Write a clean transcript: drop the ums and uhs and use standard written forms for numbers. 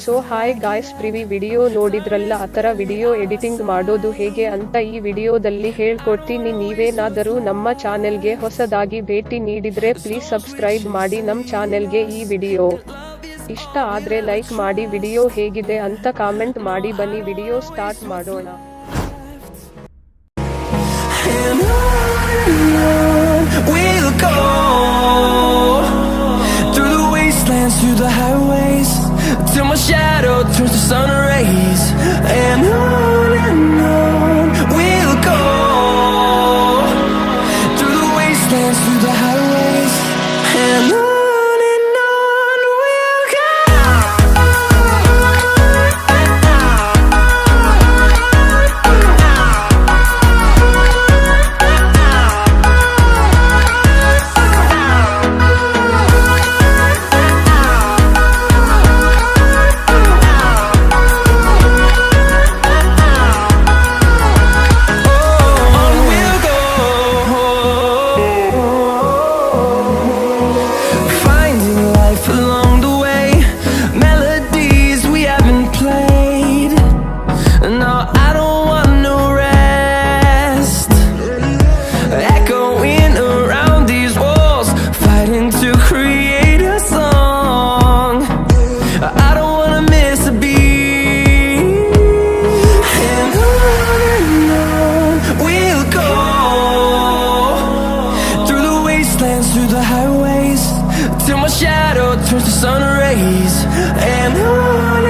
So hi guys, previous video ನೋಡಿದ್ರಲ್ಲ, ಆತರ video editing ಮಾಡೋದು ಹೇಗೆ ಅಂತ ಈ ವಿಡಿಯೋದಲ್ಲಿ ಹೇಳ್ಕೊಡ್ತೀನಿ. ನೀವೇನಾದರೂ ನಮ್ಮ ಚಾನೆಲ್ಗೆ ಹೊಸದಾಗಿ ಭೇಟಿ ನೀಡಿದ್ರೆ ಪ್ಲೀಸ್ ಸಬ್ಸ್ಕ್ರೈಬ್ ಮಾಡಿ ನಮ್ಮ ಚಾನೆಲ್ಗೆ. ಈ ವಿಡಿಯೋ ಇಷ್ಟ ಆದ್ರೆ ಲೈಕ್ ಮಾಡಿ, ವಿಡಿಯೋ ಹೇಗಿದೆ ಅಂತ ಕಾಮೆಂಟ್ ಮಾಡಿ. ಬನ್ನಿ ವಿಡಿಯೋ ಸ್ಟಾರ್ಟ್ ಮಾಡೋಣ. Through the highways, till my shadow turns to sun rays, and on we'll go. Through the wastelands, through the highways, and on we'll go. Through the highways, till my shadow turns to sun rays, and on